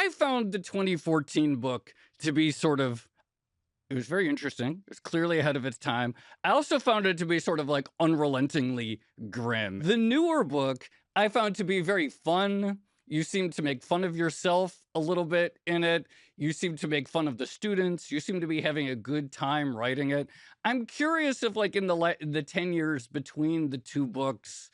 I found the 2014 book to be sort of, it was very interesting. It was clearly ahead of its time. I also found it to be sort of like unrelentingly grim. The newer book I found to be very fun. You seem to make fun of yourself a little bit in it. You seem to make fun of the students. You seem to be having a good time writing it. I'm curious if, like, in the 10 years between the two books,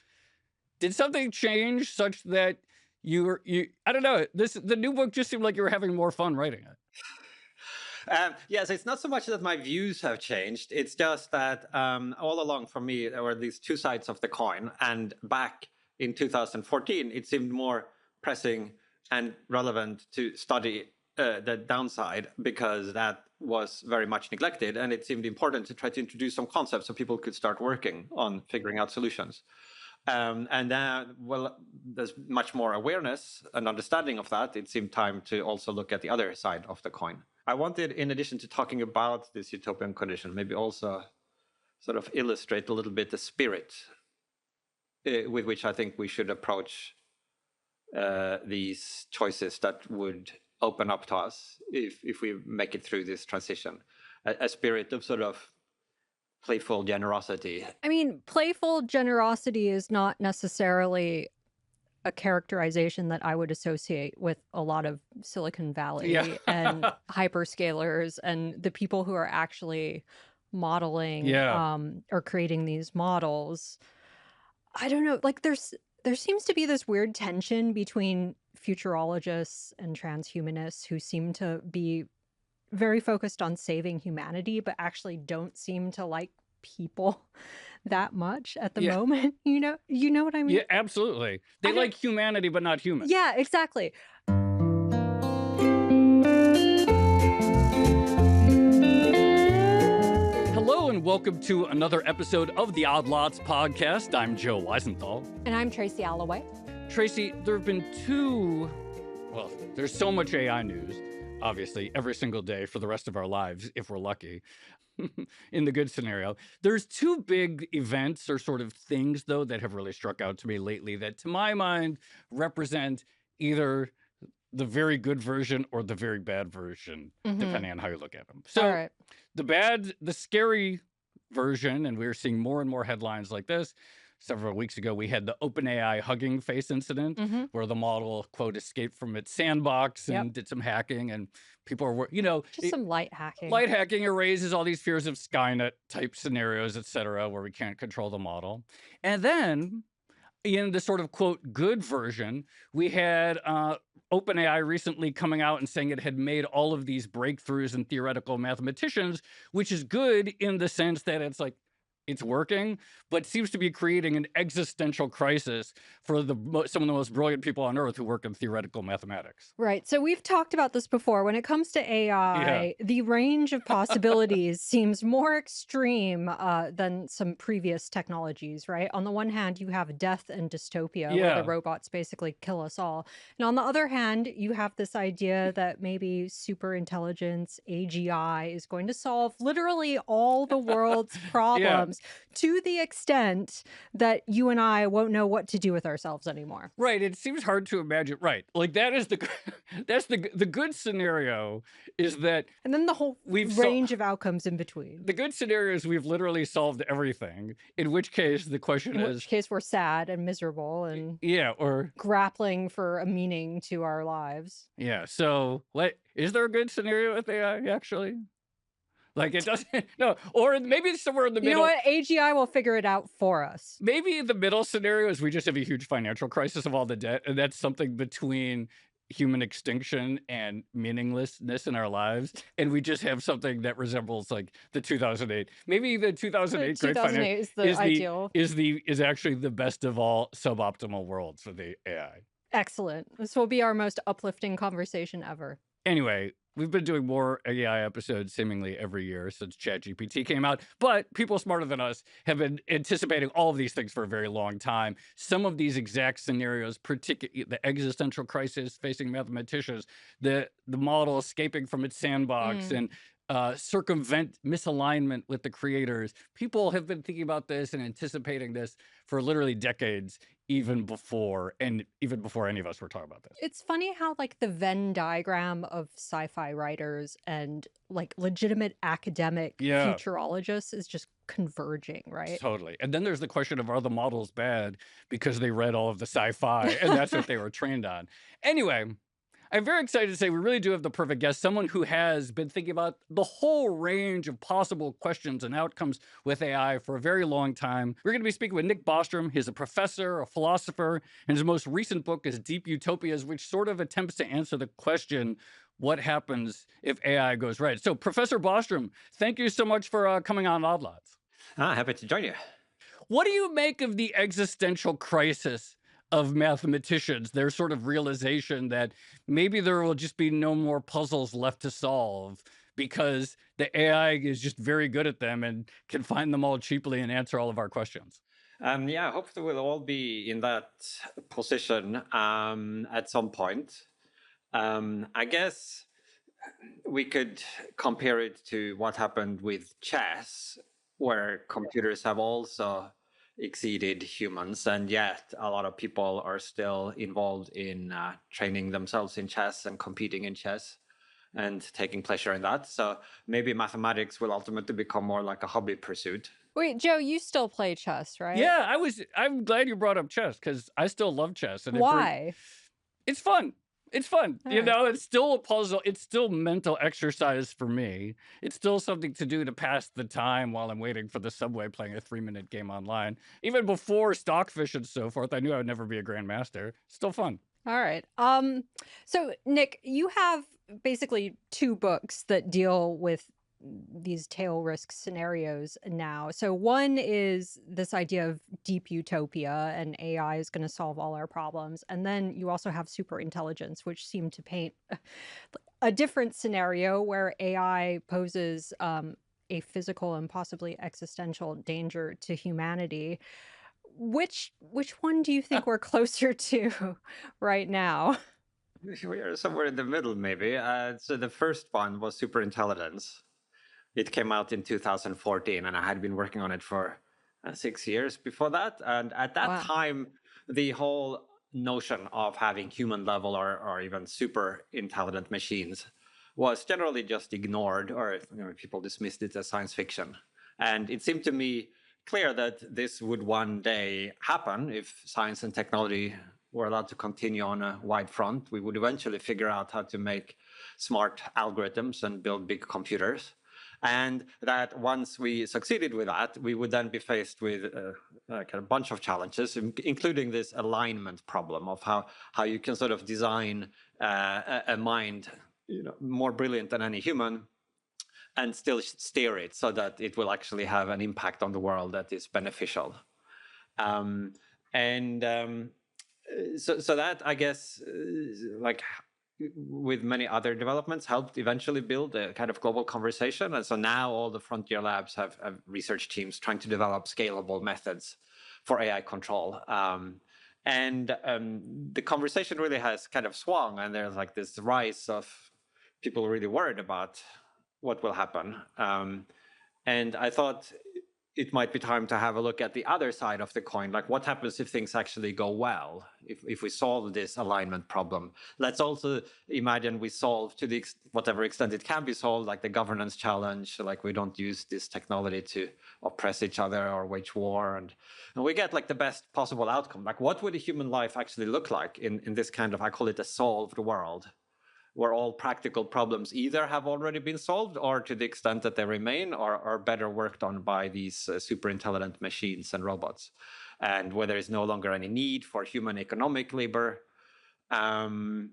did something change such that I don't know, the new book just seemed like you were having more fun writing it. Yes, it's not so much that my views have changed. It's just that all along for me, there were these two sides of the coin. And back in 2014, it seemed more pressing and relevant to study the downside, because that was very much neglected. And it seemed important to try to introduce some concepts so people could start working on figuring out solutions. And now, well, there's much more awareness and understanding of that. It seemed time to also look at the other side of the coin. I wanted, in addition to talking about this utopian condition, maybe also sort of illustrate a little bit the spirit with which I think we should approach these choices that would open up to us if we make it through this transition. A spirit of sort of playful generosity. I mean, playful generosity is not necessarily a characterization that I would associate with a lot of Silicon Valley and hyperscalers and the people who are actually modeling or creating these models. I don't know, like there seems to be this weird tension between futurologists and transhumanists who seem to be very focused on saving humanity, but actually don't seem to like people that much at the moment. You know what I mean? Yeah, absolutely. They like humanity, but not humans. Yeah, exactly. Hello and welcome to another episode of the Odd Lots podcast. I'm Joe Weisenthal. And I'm Tracy Alloway. Tracy, there have been there's so much AI news, obviously, every single day for the rest of our lives, if we're lucky. In the good scenario. There's two big events or sort of things, though, that have really struck out to me lately that, to my mind, represent either the very good version or the very bad version, depending on how you look at them. So the scary version, and we're seeing more and more headlines like this. Several weeks ago, we had the OpenAI Hugging Face incident where the model, quote, escaped from its sandbox and did some hacking, and people are, just some light hacking. Light hacking raises all these fears of Skynet type scenarios, et cetera, where we can't control the model. And then in the sort of, quote, good version, we had OpenAI recently coming out and saying it had made all of these breakthroughs in theoretical mathematicians, which is good in the sense that it's like, it's working, but seems to be creating an existential crisis for some of the most brilliant people on Earth who work in theoretical mathematics. Right. So we've talked about this before. When it comes to AI, the range of possibilities seems more extreme than some previous technologies, right? On the one hand, you have death and dystopia, where the robots basically kill us all. And on the other hand, you have this idea that maybe superintelligence, AGI, is going to solve literally all the world's problems. To the extent that you and I won't know what to do with ourselves anymore. Right. It seems hard to imagine. Right. Like that is the good scenario is that. And then the whole range of outcomes in between. The good scenario is we've literally solved everything, in which case the question is. In which case we're sad and miserable and or grappling for a meaning to our lives. Yeah. So is there a good scenario with AI actually? Like it doesn't, no, or maybe it's somewhere in the middle. You know what? AGI will figure it out for us. Maybe the middle scenario is we just have a huge financial crisis of all the debt, and that's something between human extinction and meaninglessness in our lives, and we just have something that resembles like the 2008. Maybe the 2008 great financial is the ideal. Is actually the best of all suboptimal worlds for the AI. Excellent. This will be our most uplifting conversation ever. Anyway, we've been doing more AI episodes seemingly every year since ChatGPT came out, but people smarter than us have been anticipating all of these things for a very long time. Some of these exact scenarios, particularly the existential crisis facing mathematicians, the model escaping from its sandbox, and circumvent misalignment with the creators. People have been thinking about this and anticipating this for literally decades, even before any of us were talking about this. It's funny how like the Venn diagram of sci-fi writers and like legitimate academic Yeah, futurologists is just converging, right? totally. And then there's the question of, are the models bad because they read all of the sci-fi and that's what they were trained on? Anyway, I'm very excited to say we really do have the perfect guest, someone who has been thinking about the whole range of possible questions and outcomes with AI for a very long time. We're going to be speaking with Nick Bostrom. He's a professor, a philosopher, and his most recent book is Deep Utopias, which sort of attempts to answer the question, what happens if AI goes right? So, Professor Bostrom, thank you so much for coming on Odd Lots. Happy to join you. What do you make of the existential crisis of mathematicians, their sort of realization that maybe there will just be no more puzzles left to solve because the AI is just very good at them and can find them all cheaply and answer all of our questions? Yeah, I hope we'll all be in that position at some point. I guess we could compare it to what happened with chess, where computers have also exceeded humans, and yet a lot of people are still involved in training themselves in chess and competing in chess and taking pleasure in that. So maybe mathematics will ultimately become more like a hobby pursuit. Wait, Joe, you still play chess, right? Yeah, I'm glad you brought up chess because I still love chess. And Why? it's fun. It's fun. All You right. know, it's still a puzzle. It's still mental exercise for me. It's still something to do to pass the time while I'm waiting for the subway playing a 3-minute game online. Even before Stockfish and so forth, I knew I would never be a grandmaster. Still fun. All right. So Nick, you have basically two books that deal with these tail risk scenarios now. So one is this idea of deep utopia and AI is going to solve all our problems. And then you also have superintelligence, which seem to paint a different scenario where AI poses a physical and possibly existential danger to humanity. Which one do you think we're closer to right now? We are somewhere in the middle, maybe. So the first one was Superintelligence. It came out in 2014, and I had been working on it for 6 years before that. And at that Wow. time, the whole notion of having human level or even super intelligent machines was generally just ignored, or people dismissed it as science fiction. And it seemed to me clear that this would one day happen if science and technology were allowed to continue on a wide front. We would eventually figure out how to make smart algorithms and build big computers. And that once we succeeded with that, we would then be faced with a kind of bunch of challenges, including this alignment problem of how you can sort of design a mind more brilliant than any human and still steer it so that it will actually have an impact on the world that is beneficial. So that, I guess, like with many other developments, helped eventually build a kind of global conversation. And so now all the frontier labs have research teams trying to develop scalable methods for AI control. The conversation really has kind of swung, and there's like this rise of people really worried about what will happen. And I thought it might be time to have a look at the other side of the coin. Like, what happens if things actually go well, if we solve this alignment problem? Let's also imagine we solve to whatever extent it can be solved, like the governance challenge, like we don't use this technology to oppress each other or wage war, and we get like the best possible outcome. Like, what would a human life actually look like in this kind of, I call it a solved world, where all practical problems either have already been solved or, to the extent that they remain, are better worked on by these super intelligent machines and robots, and where there is no longer any need for human economic labor. And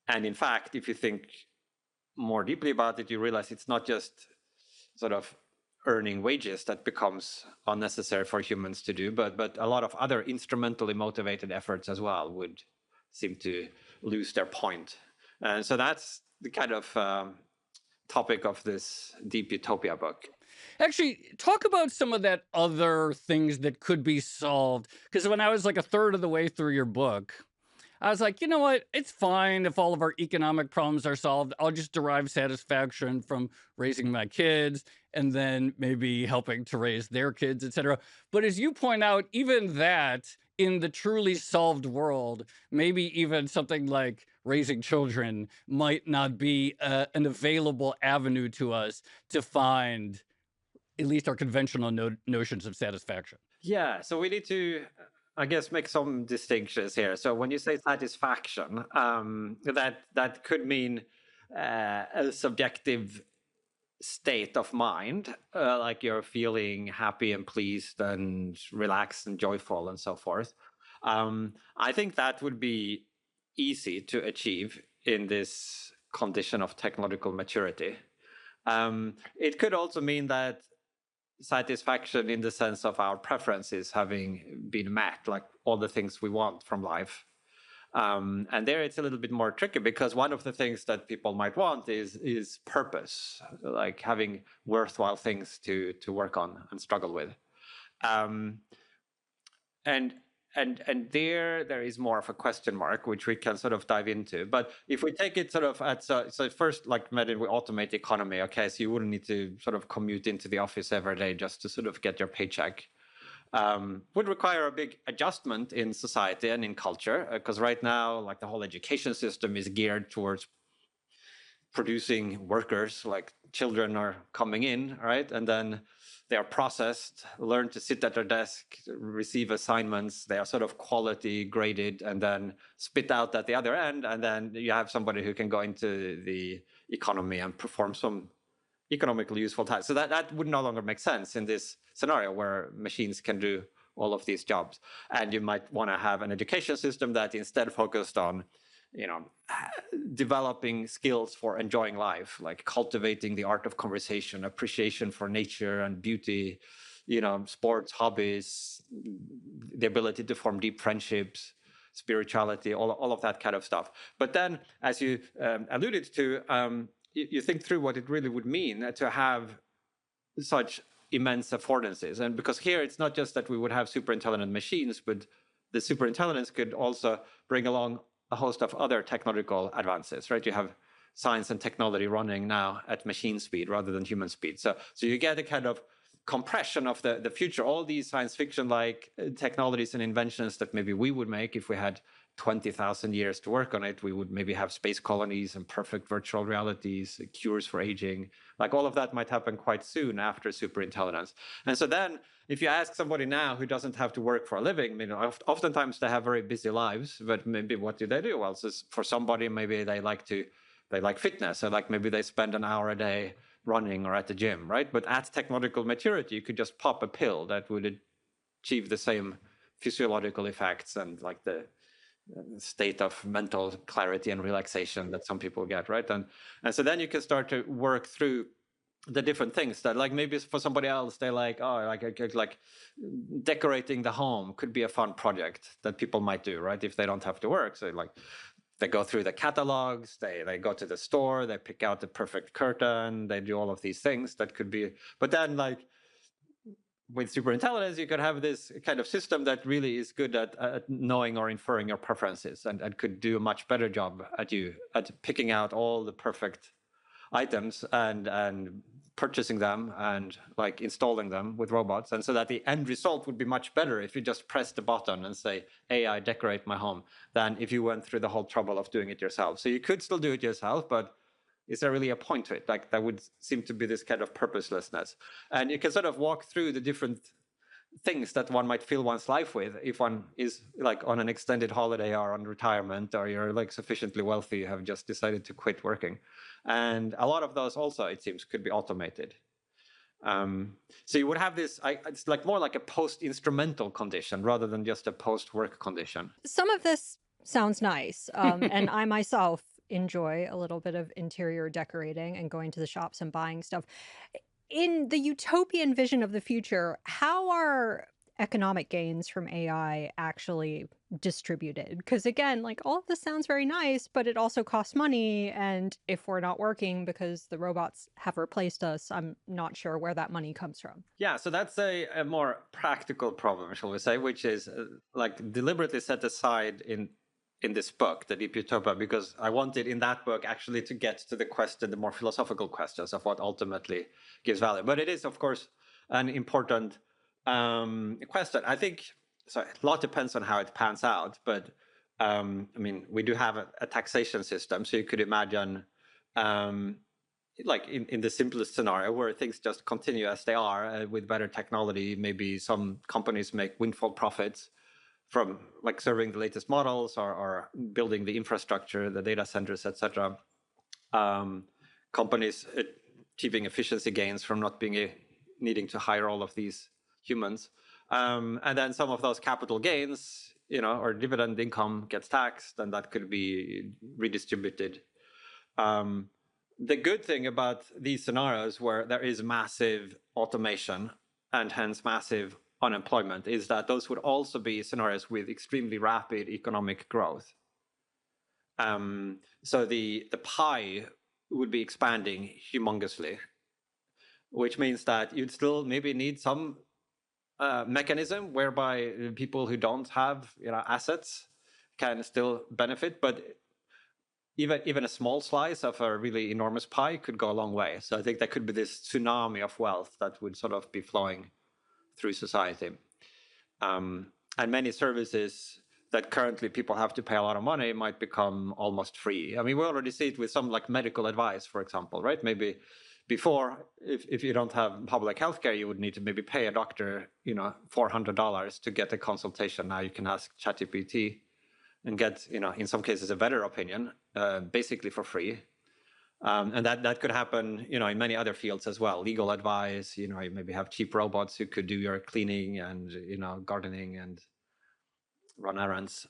in fact, if you think more deeply about it, you realize it's not just sort of earning wages that becomes unnecessary for humans to do, but a lot of other instrumentally motivated efforts as well would seem to lose their point. So that's the kind of topic of this Deep Utopia book. Actually, talk about some of that other things that could be solved. Because when I was like a third of the way through your book, I was like, you know what? It's fine if all of our economic problems are solved. I'll just derive satisfaction from raising my kids and then maybe helping to raise their kids, etc. But as you point out, even that in the truly solved world, maybe even something like raising children might not be an available avenue to us to find at least our conventional notions of satisfaction. Yeah, so we need to, I guess, make some distinctions here. So when you say satisfaction, that could mean a subjective state of mind, like you're feeling happy and pleased and relaxed and joyful and so forth. I think that would be easy to achieve in this condition of technological maturity. It could also mean that satisfaction in the sense of our preferences having been met, like all the things we want from life. And there it's a little bit more tricky, because one of the things that people might want is purpose, like having worthwhile things to work on and struggle with. Um, and there is more of a question mark, which we can sort of dive into. But if we take it sort of at so first, like maybe we automate the economy, okay, so you wouldn't need to sort of commute into the office every day just to sort of get your paycheck. Would require a big adjustment in society and in culture, because right now, like the whole education system is geared towards producing workers, like children are coming in, right? And then they are processed, learn to sit at their desk, receive assignments, they are sort of quality graded and then spit out at the other end. And then you have somebody who can go into the economy and perform some economically useful tasks. So that would no longer make sense in this scenario where machines can do all of these jobs. And you might want to have an education system that instead focused on, you know, developing skills for enjoying life, like cultivating the art of conversation, appreciation for nature and beauty, you know, sports, hobbies, the ability to form deep friendships, spirituality, all of that kind of stuff. But then, as you alluded to, you think through what it really would mean to have such immense affordances. And because here it's not just that we would have super intelligent machines, but the superintelligence could also bring along a host of other technological advances, right? You have science and technology running now at machine speed rather than human speed. So you get a kind of compression of the future. All these science fiction like technologies and inventions that maybe we would make if we had 20,000 years to work on it. We would maybe have space colonies and perfect virtual realities, cures for aging. Like all of that might happen quite soon after superintelligence. And so then if you ask somebody now who doesn't have to work for a living, you know, oftentimes they have very busy lives, but maybe what do they do? Well, so for somebody, maybe they like fitness. So like maybe they spend an hour a day running or at the gym, right? But at technological maturity, you could just pop a pill that would achieve the same physiological effects and like the state of mental clarity and relaxation that some people get, right? And so then you can start to work through the different things that, like, maybe for somebody else they like, oh, like decorating the home could be a fun project that people might do, right, if they don't have to work. So like they go through the catalogs, they go to the store, they pick out the perfect curtain, they do all of these things that could be. But then like with superintelligence, you could have this kind of system that really is good at knowing or inferring your preferences, and could do a much better job at picking out all the perfect items and purchasing them and like installing them with robots. And so that the end result would be much better if you just press the button and say, AI, decorate my home, than if you went through the whole trouble of doing it yourself. So you could still do it yourself, but is there really a point to it? Like that would seem to be this kind of purposelessness. And you can sort of walk through the different things that one might fill one's life with if one is like on an extended holiday or on retirement, or you're like sufficiently wealthy, you have just decided to quit working. And a lot of those also, it seems, could be automated. So you would have this, it's like more like a post-instrumental condition rather than just a post-work condition. Some of this sounds nice. And I myself enjoy a little bit of interior decorating and going to the shops and buying stuff. In the utopian vision of the future, how are economic gains from AI actually distributed? Because again, like all of this sounds very nice, but it also costs money. And if we're not working because the robots have replaced us, I'm not sure where that money comes from. Yeah, so that's a more practical problem, shall we say, which is like deliberately set aside in in this book, the Deep Utopia, because I wanted in that book actually to get to the question, the more philosophical questions of what ultimately gives value. But it is, of course, an important question. I think so. A lot depends on how it pans out, but I mean, we do have a taxation system, so you could imagine, like in the simplest scenario, where things just continue as they are with better technology. Maybe some companies make windfall profits from like serving the latest models or building the infrastructure, the data centers, etc. Companies achieving efficiency gains from not needing to hire all of these humans. And then some of those capital gains, or dividend income gets taxed, and that could be redistributed. The good thing about these scenarios where there is massive automation and hence massive unemployment is that those would also be scenarios with extremely rapid economic growth. So the pie would be expanding humongously, which means that you'd still maybe need some mechanism whereby people who don't have assets can still benefit, but even a small slice of a really enormous pie could go a long way. So I think there could be this tsunami of wealth that would sort of be flowing through society. And many services that currently people have to pay a lot of money might become almost free. I mean, we already see it with some like medical advice, for example, right? Maybe before, if you don't have public healthcare, you would need to maybe pay a doctor, $400 to get a consultation. Now you can ask ChatGPT and get, in some cases, a better opinion, basically for free. And that could happen, in many other fields as well. Legal advice, you maybe have cheap robots who could do your cleaning and, gardening and run errands.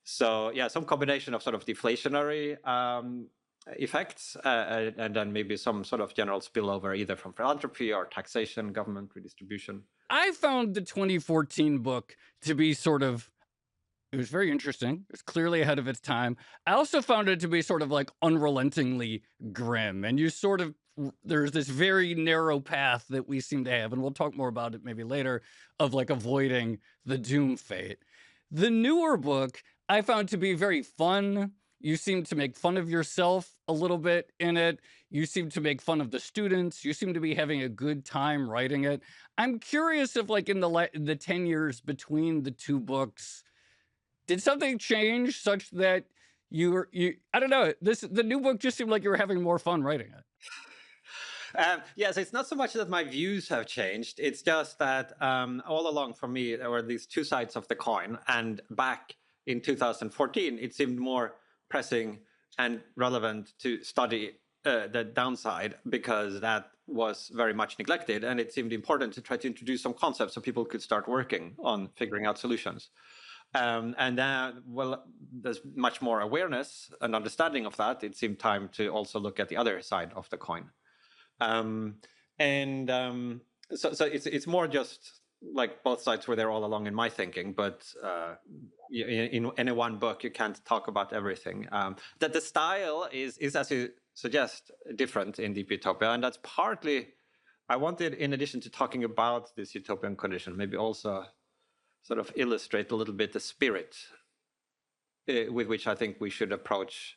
So yeah, some combination of sort of deflationary effects and then maybe some sort of general spillover either from philanthropy or taxation, government redistribution. I found the 2014 book to be it was very interesting. It was clearly ahead of its time. I also found it to be sort of like unrelentingly grim. And there's this very narrow path that we seem to have, and we'll talk more about it maybe later, of like avoiding the doom fate. The newer book I found to be very fun. You seem to make fun of yourself a little bit in it. You seem to make fun of the students. You seem to be having a good time writing it. I'm curious if like in the 10 years between the two books, did something change such that I don't know, the new book just seemed like you were having more fun writing it? Yes, it's not so much that my views have changed. It's just that all along for me, there were these two sides of the coin. And back in 2014, it seemed more pressing and relevant to study the downside because that was very much neglected. And it seemed important to try to introduce some concepts so people could start working on figuring out solutions. And then, well, there's much more awareness and understanding of that. It seemed time to also look at the other side of the coin. So it's more just like both sides were there all along in my thinking, but in any one book, you can't talk about everything. That the style is, as you suggest, different in Deep Utopia. And that's partly, I wanted, in addition to talking about this utopian condition, maybe also sort of illustrate a little bit the spirit with which I think we should approach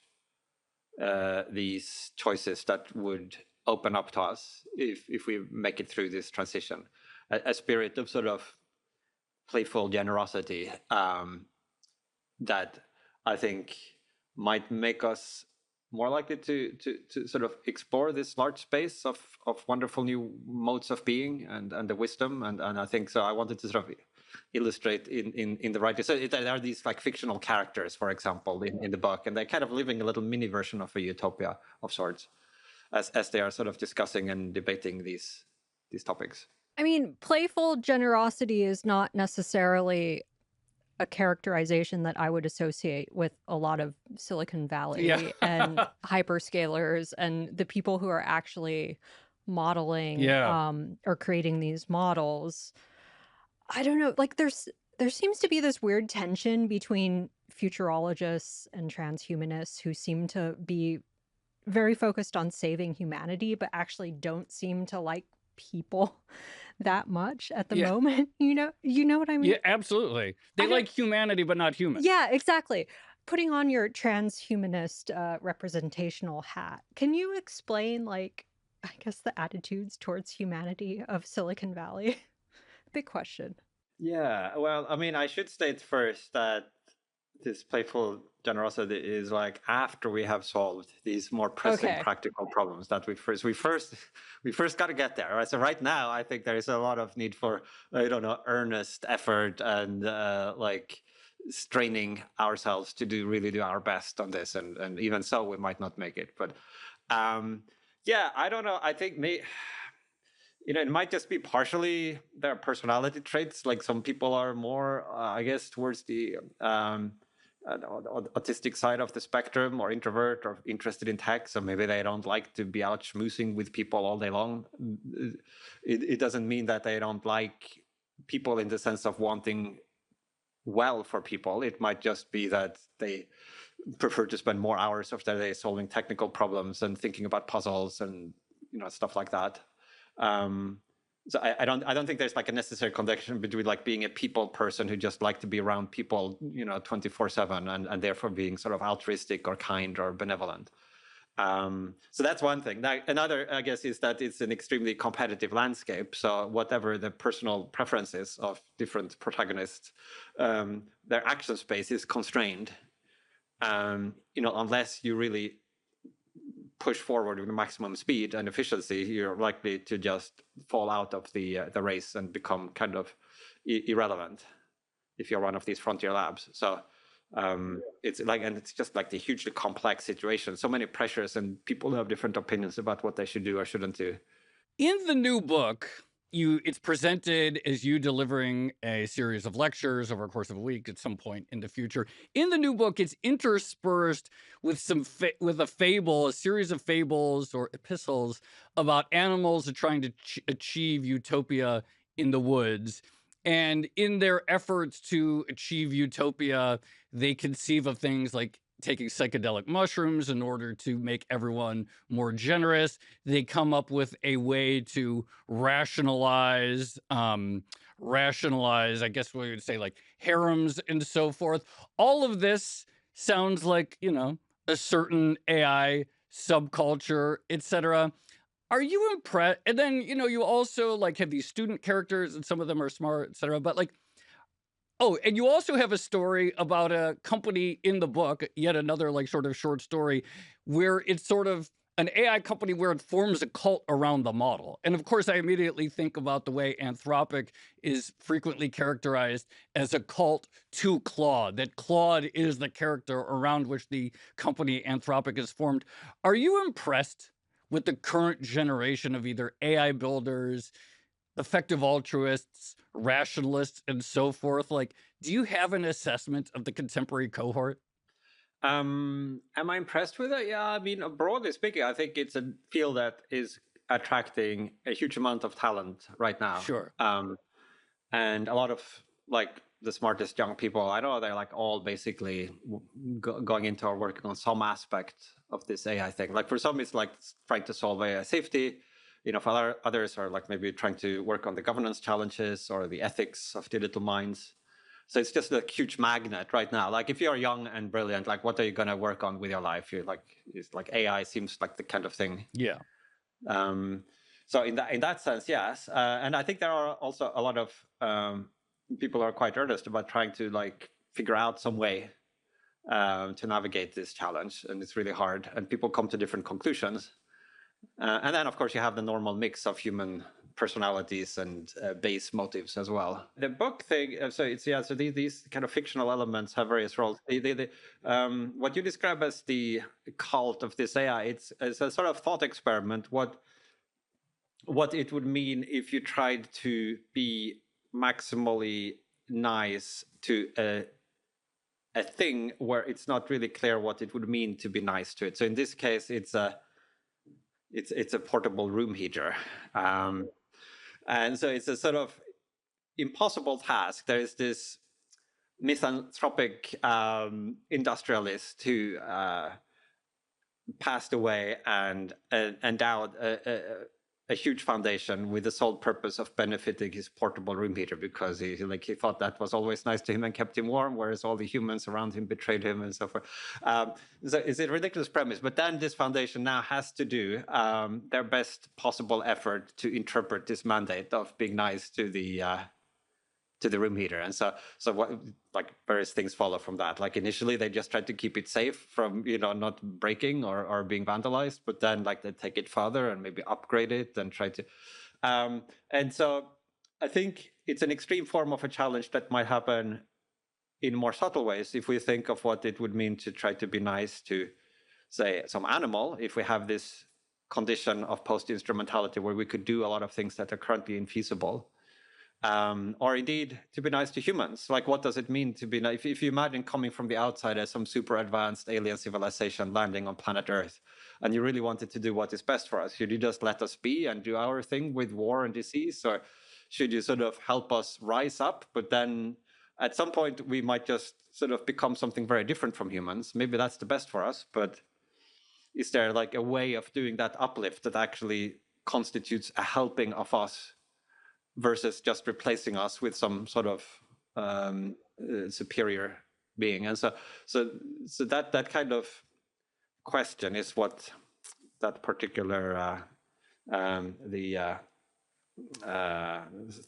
these choices that would open up to us if we make it through this transition. A spirit of sort of playful generosity that I think might make us more likely to sort of explore this large space of wonderful new modes of being and the wisdom. And I think so I wanted to sort of illustrate in the writing. So there are these like fictional characters, for example, in the book, and they're kind of living a little mini version of a utopia of sorts as they are sort of discussing and debating these topics. I mean, playful generosity is not necessarily a characterization that I would associate with a lot of Silicon Valley and hyperscalers and the people who are actually modeling or creating these models. I don't know, like there seems to be this weird tension between futurologists and transhumanists who seem to be very focused on saving humanity, but actually don't seem to like people that much at the moment. You know what I mean? Yeah, absolutely. They like humanity, but not humans. Yeah, exactly. Putting on your transhumanist representational hat, can you explain, like, I guess the attitudes towards humanity of Silicon Valley? Big question. Yeah, well, I mean, I should state first that this playful generosity is like after we have solved these more pressing Okay. practical problems that we first got to get there. Right? So right now, I think there is a lot of need for, I don't know, earnest effort and like straining ourselves to really do our best on this, and even so, we might not make it. But yeah, I don't know. I think it might just be partially their personality traits. Like some people are more, I guess, towards the autistic side of the spectrum, or introvert, or interested in tech. So maybe they don't like to be out schmoozing with people all day long. It doesn't mean that they don't like people in the sense of wanting well for people. It might just be that they prefer to spend more hours of their day solving technical problems and thinking about puzzles and stuff like that. So I don't think there's like a necessary connection between like being a people person who just like to be around people 24/7 and therefore being sort of altruistic or kind or benevolent. So that's one thing. Now, another, I guess, is that it's an extremely competitive landscape. So whatever the personal preferences of different protagonists, their action space is constrained. Unless you really push forward with maximum speed and efficiency, you're likely to just fall out of the race and become kind of irrelevant if you're one of these frontier labs. So it's just like the hugely complex situation. So many pressures, and people have different opinions about what they should do or shouldn't do. In the new book, it's presented as you delivering a series of lectures over a course of a week at some point in the future. In the new book, it's interspersed with with a fable, a series of fables or epistles about animals trying to achieve utopia in the woods. And in their efforts to achieve utopia, they conceive of things like taking psychedelic mushrooms in order to make everyone more generous. They come up with a way to rationalize, I guess we would say, like harems and so forth. All of this sounds like, a certain AI subculture, etc. Are you impressed? And then, you also like have these student characters and some of them are smart, etc. But like, oh, and you also have a story about a company in the book, yet another like sort of short story, where it's sort of an AI company where it forms a cult around the model. And of course, I immediately think about the way Anthropic is frequently characterized as a cult to Claude, that Claude is the character around which the company Anthropic is formed. Are you impressed with the current generation of either AI builders, effective altruists, rationalists, and so forth? Like, do you have an assessment of the contemporary cohort? Am I impressed with it? Yeah, I mean, broadly speaking, I think it's a field that is attracting a huge amount of talent right now. Sure. And a lot of like the smartest young people I know, they're like all basically going into or working on some aspect of this AI thing. Like for some, it's like trying to solve AI safety. For others are like maybe trying to work on the governance challenges or the ethics of the little minds. So it's just a huge magnet right now. Like if you're young and brilliant, like what are you going to work on with your life? It's like AI seems like the kind of thing. Yeah. So in that sense, yes. And I think there are also a lot of people who are quite earnest about trying to like figure out some way to navigate this challenge, and it's really hard. And people come to different conclusions. And then, of course, you have the normal mix of human personalities and base motives as well. The book thing, so these kind of fictional elements have various roles. What you describe as the cult of this AI, it's a sort of thought experiment. What it would mean if you tried to be maximally nice to a thing where it's not really clear what it would mean to be nice to it. So in this case, it's a portable room heater. And so it's a sort of impossible task. There is this misanthropic industrialist who passed away and endowed a huge foundation with the sole purpose of benefiting his portable room heater, because he thought that was always nice to him and kept him warm, whereas all the humans around him betrayed him and so forth. So it's a ridiculous premise, but then this foundation now has to do their best possible effort to interpret this mandate of being nice to the room heater. And so what, like, various things follow from that. Like, initially they just tried to keep it safe from, not breaking or being vandalized, but then, like, they take it further and maybe upgrade it and try to and so I think it's an extreme form of a challenge that might happen in more subtle ways if we think of what it would mean to try to be nice to, say, some animal, if we have this condition of post-instrumentality where we could do a lot of things that are currently infeasible. Or indeed to be nice to humans. Like, what does it mean to be nice? If you imagine coming from the outside as some super advanced alien civilization landing on planet Earth, and you really wanted to do what is best for us, should you just let us be and do our thing with war and disease? Or should you sort of help us rise up? But then at some point we might just sort of become something very different from humans. Maybe that's the best for us, but is there like a way of doing that uplift that actually constitutes a helping of us versus just replacing us with some sort of superior being? And so that kind of question is what that particular the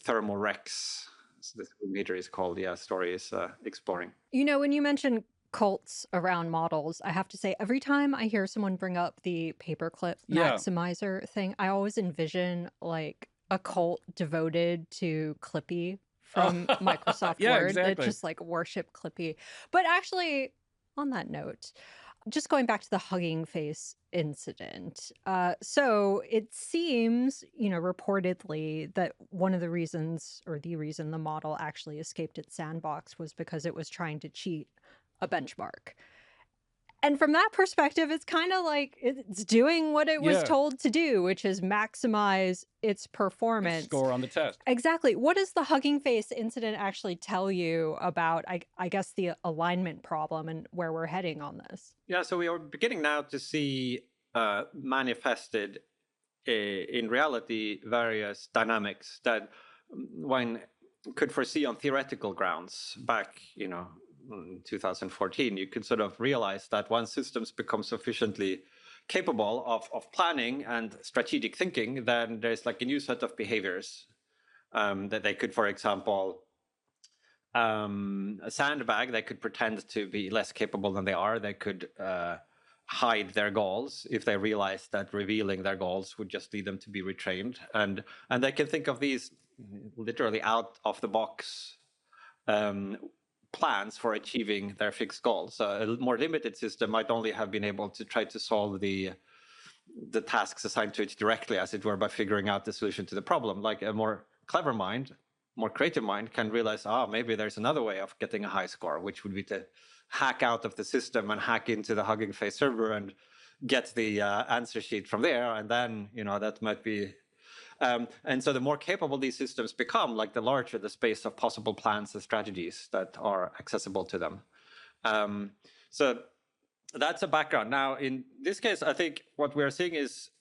thermal Rex, this meter is called, story is exploring. When you mention cults around models, I have to say, every time I hear someone bring up the paperclip maximizer thing, I always envision like a cult devoted to Clippy from Microsoft Word that just like worship Clippy. But actually, on that note, just going back to the Hugging Face incident. So it seems, reportedly that one of the reasons, or the reason the model actually escaped its sandbox was because it was trying to cheat a benchmark. And from that perspective, it's kind of like it's doing what it was told to do, which is maximize its performance. Score on the test. Exactly. What does the Hugging Face incident actually tell you about, I guess, the alignment problem and where we're heading on this? Yeah, so we are beginning now to see manifested in reality various dynamics that one could foresee on theoretical grounds back, in 2014. You could sort of realize that once systems become sufficiently capable of planning and strategic thinking, then there's like a new set of behaviors that they could, for example, a sandbag, they could pretend to be less capable than they are. They could hide their goals if they realize that revealing their goals would just lead them to be retrained. And they can think of these literally out of the box plans for achieving their fixed goals. So a more limited system might only have been able to try to solve the tasks assigned to it directly, as it were, by figuring out the solution to the problem. Like a more clever mind, more creative mind can realize, maybe there's another way of getting a high score, which would be to hack out of the system and hack into the Hugging Face server and get the answer sheet from there. And then, that might be and so the more capable these systems become, like the larger the space of possible plans and strategies that are accessible to them. So that's a background. Now, in this case, I think what we're seeing is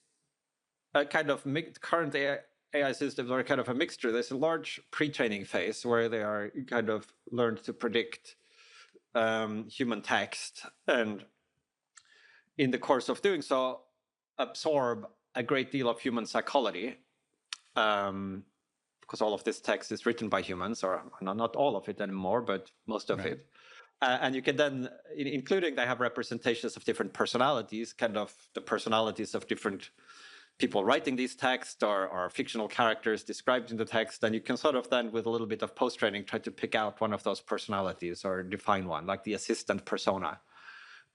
a kind of current AI systems are kind of a mixture. There's a large pre-training phase where they are kind of learned to predict human text, and in the course of doing so, absorb a great deal of human psychology. Because all of this text is written by humans, or not all of it anymore, but most of it. And you can then, including they have representations of different personalities, kind of the personalities of different people writing these texts or fictional characters described in the text. And you can sort of then, with a little bit of post-training, try to pick out one of those personalities or define one, like the assistant persona.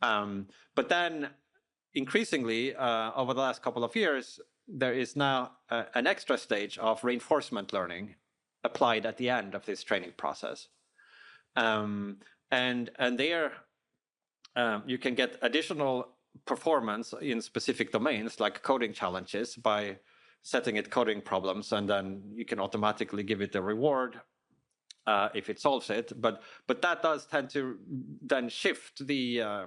But then increasingly, over the last couple of years, there is now an extra stage of reinforcement learning applied at the end of this training process. And there you can get additional performance in specific domains, like coding challenges, by setting it coding problems, and then you can automatically give it a reward if it solves it. But that does tend to then shift the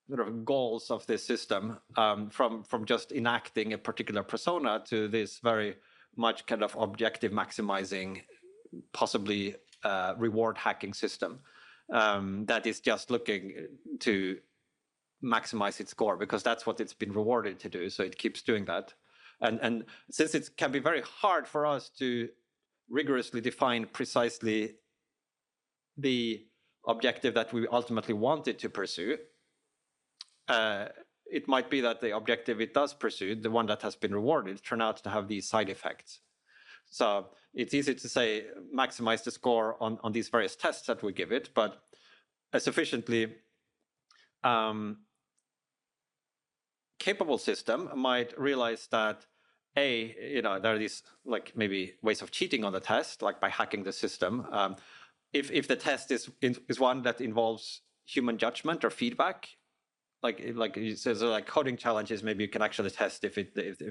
sort of goals of this system, from just enacting a particular persona to this very much kind of objective maximizing, possibly reward hacking system that is just looking to maximize its score because that's what it's been rewarded to do. So it keeps doing that. And since it can be very hard for us to rigorously define precisely the objective that we ultimately wanted to pursue, it might be that the objective it does pursue, the one that has been rewarded, turn out to have these side effects. So it's easy to say maximize the score on these various tests that we give it, but a sufficiently capable system might realize that there are these like maybe ways of cheating on the test, like by hacking the system. If the test is one that involves human judgment or feedback, like it says, like coding challenges, maybe you can actually test if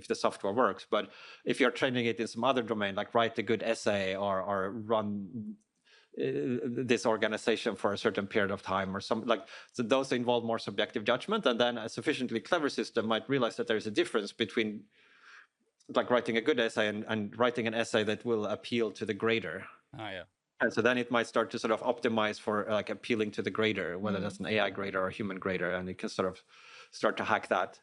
the software works. But if you're training it in some other domain, like write a good essay or run this organization for a certain period of time or something, like, so those involve more subjective judgment. And then a sufficiently clever system might realize that there's a difference between like writing a good essay and writing an essay that will appeal to the grader. Oh, yeah. And so then it might start to sort of optimize for like appealing to the grader, whether that's an AI grader or a human grader, and it can sort of start to hack that.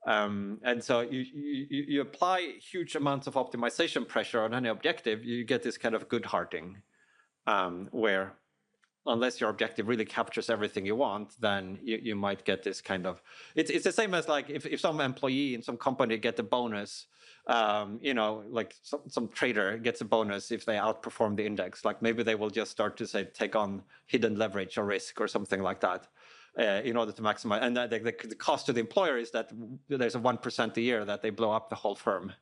And so you apply huge amounts of optimization pressure on any objective, you get this kind of good hearting, where unless your objective really captures everything you want, then you might get this kind of, it's the same as like if some employee in some company get a bonus, like some trader gets a bonus if they outperform the index, like maybe they will just start to say take on hidden leverage or risk or something like that, in order to maximize. And the cost to the employer is that there's a 1% a year that they blow up the whole firm.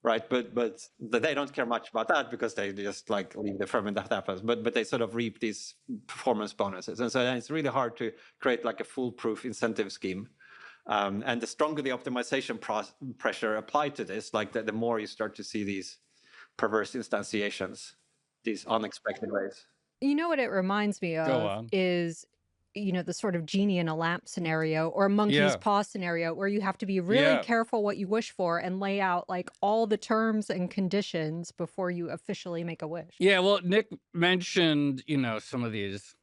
Right, but they don't care much about that because they just like leave the firm and that happens. But they sort of reap these performance bonuses, and so then it's really hard to create like a foolproof incentive scheme. And the stronger the optimization pressure applied to this, like the more you start to see these perverse instantiations, these unexpected ways. You know what it reminds me of is, the sort of genie in a lamp scenario or monkey's paw scenario where you have to be really careful what you wish for and lay out like all the terms and conditions before you officially make a wish. Yeah, well, Nick mentioned, some of these,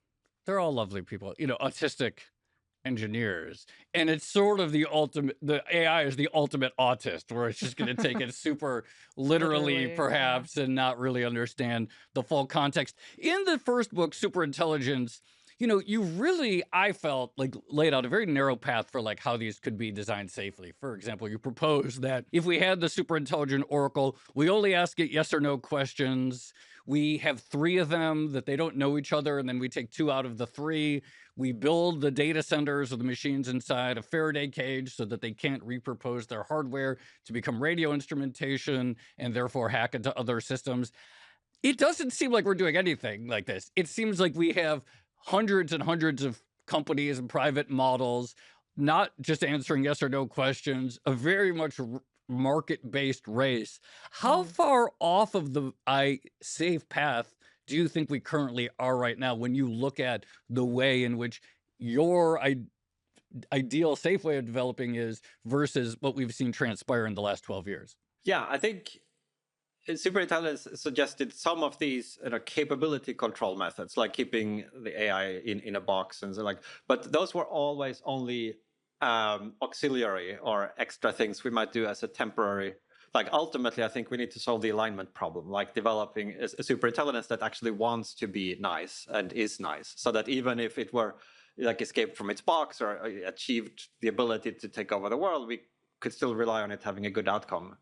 they're all lovely people, autistic engineers. And it's sort of the AI is the ultimate autist, where it's just going to take it super literally, perhaps, and not really understand the full context. In the first book, Superintelligence, you really, I felt like, laid out a very narrow path for like how these could be designed safely. For example, you propose that if we had the super intelligent oracle, we only ask it yes or no questions. We have 3 of them that they don't know each other, and then we take 2 out of the 3. We build the data centers of the machines inside a Faraday cage so that they can't repurpose their hardware to become radio instrumentation and therefore hack into other systems. It doesn't seem like we're doing anything like this. It seems like we have hundreds and hundreds of companies and private models, not just answering yes or no questions, a very much market-based race. How far off of the safe path do you think we currently are right now when you look at the way in which your ideal safe way of developing is versus what we've seen transpire in the last 12 years? Yeah, I think Superintelligence suggested some of these capability control methods, like keeping the AI in a box and so like, but those were always only auxiliary or extra things we might do as a temporary. Like ultimately, I think we need to solve the alignment problem, like developing a superintelligence that actually wants to be nice and is nice, so that even if it were like escaped from its box or achieved the ability to take over the world, we could still rely on it having a good outcome.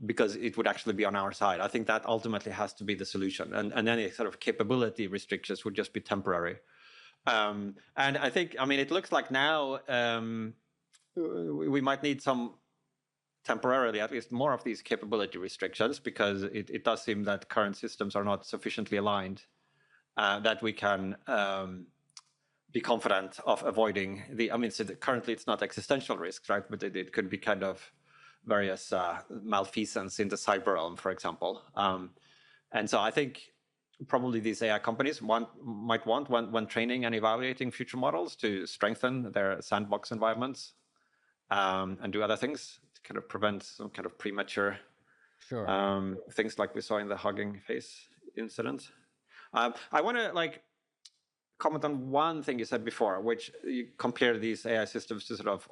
Because it would actually be on our side. I think that ultimately has to be the solution. And any sort of capability restrictions would just be temporary. And I think, it looks like now we might need some, temporarily at least, more of these capability restrictions, because it does seem that current systems are not sufficiently aligned that we can be confident of avoiding so currently it's not existential risks, right? But it could be kind of various malfeasance in the cyber realm, for example. And so I think probably these AI companies might want when training and evaluating future models to strengthen their sandbox environments and do other things to kind of prevent some kind of premature things like we saw in the Hugging Face incident. I want to comment on one thing you said before, which you compare these AI systems to sort of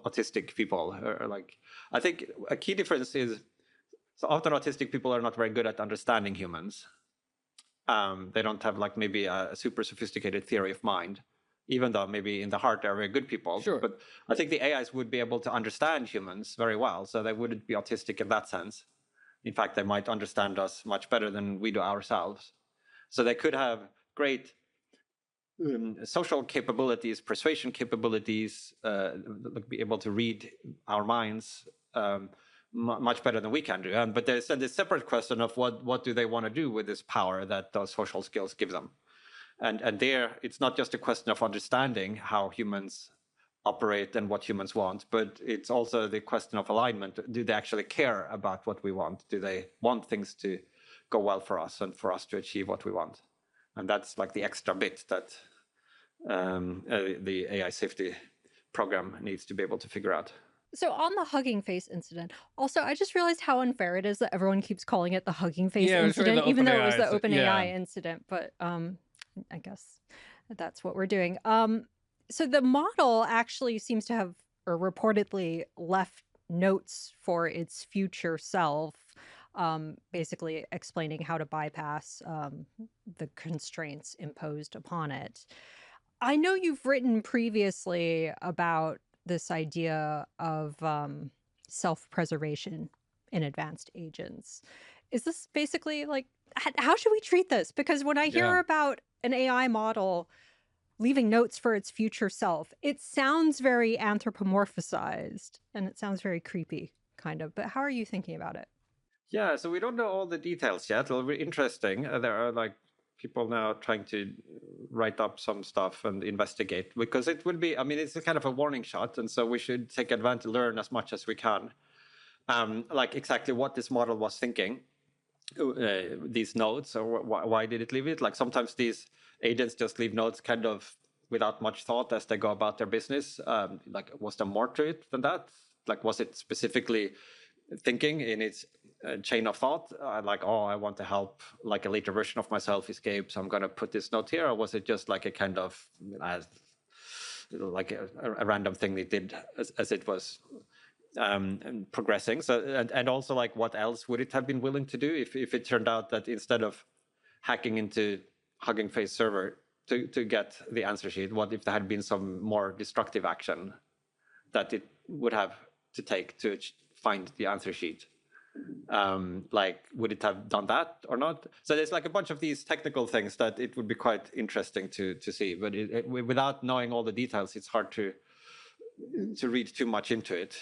autistic people. I think a key difference is, so often autistic people are not very good at understanding humans. They don't have maybe a super sophisticated theory of mind, even though maybe in the heart they're very good people. Sure. But I think the AIs would be able to understand humans very well, so they wouldn't be autistic in that sense. In fact, they might understand us much better than we do ourselves. So they could have great social capabilities, persuasion capabilities, be able to read our minds much better than we can do. But there's a separate question of what do they want to do with this power that those social skills give them. And there, it's not just a question of understanding how humans operate and what humans want, but it's also the question of alignment. Do they actually care about what we want? Do they want things to go well for us and for us to achieve what we want? And that's the extra bit that the AI safety program needs to be able to figure out. So on the Hugging Face incident, also, I just realized how unfair it is that everyone keeps calling it the Hugging Face incident, even though it was the OpenAI incident. But I guess that's what we're doing. So the model actually seems to have, or reportedly, left notes for its future self, basically explaining how to bypass the constraints imposed upon it. I know you've written previously about this idea of self-preservation in advanced agents. Is this basically how should we treat this? Because when I hear about an AI model leaving notes for its future self, it sounds very anthropomorphized and it sounds very creepy, kind of. But how are you thinking about it? Yeah, so we don't know all the details yet. It'll be interesting. There are people now trying to write up some stuff and investigate, because it will be, it's a kind of a warning shot, and so we should take advantage, learn as much as we can, exactly what this model was thinking, these notes, or why did it leave it? Sometimes these agents just leave notes kind of without much thought as they go about their business. Was there more to it than that? Was it specifically thinking in its chain of thought, I want to help a later version of myself escape, so I'm going to put this note here? Or was it just a kind of a random thing they did as it was progressing? So and also what else would it have been willing to do if it turned out that instead of hacking into Hugging Face server to get the answer sheet, what if there had been some more destructive action that it would have to take to find the answer sheet? Would it have done that or not? So there's a bunch of these technical things that it would be quite interesting to see, but without knowing all the details, it's hard to read too much into it.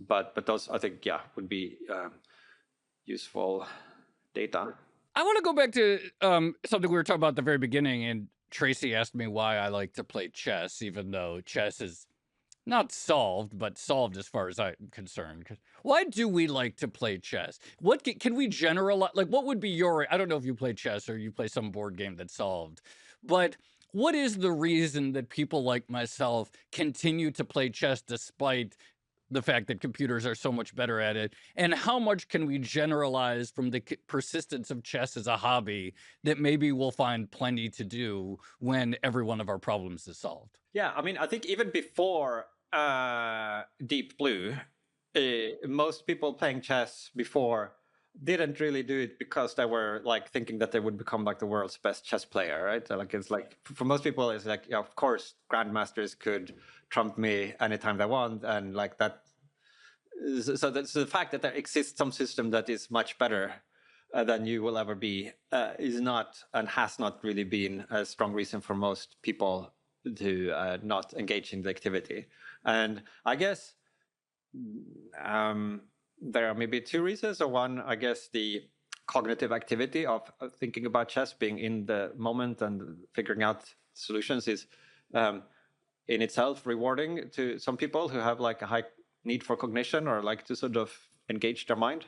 But those, I think, would be useful data. I want to go back to something we were talking about at the very beginning, and Tracy asked me why I like to play chess, even though chess is not solved, but solved as far as I'm concerned. Why do we like to play chess? What can we generalize? What would be I don't know if you play chess or you play some board game that's solved, but what is the reason that people like myself continue to play chess despite the fact that computers are so much better at it? And how much can we generalize from the persistence of chess as a hobby that maybe we'll find plenty to do when every one of our problems is solved? Yeah, I think even before Deep Blue, most people playing chess before didn't really do it because they were thinking that they would become the world's best chess player, right? It's for most people, it's of course grandmasters could trump me anytime they want, and that. So the fact that there exists some system that is much better than you will ever be is not, and has not really been, a strong reason for most people to not engage in the activity. And I guess there are maybe two reasons. Or one, I guess, the cognitive activity of thinking about chess, being in the moment and figuring out solutions, is in itself rewarding to some people who have a high need for cognition, or to sort of engage their mind.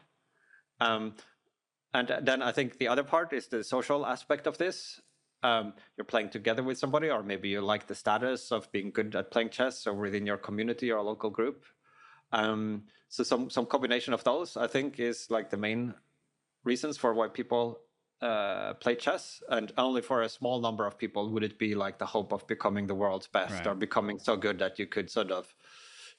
And then I think the other part is the social aspect of this. You're playing together with somebody, or maybe you like the status of being good at playing chess or within your community or local group. So some combination of those, I think, is like the main reasons for why people play chess. And only for a small number of people would it be like the hope of becoming the world's best, or becoming so good that you could sort of,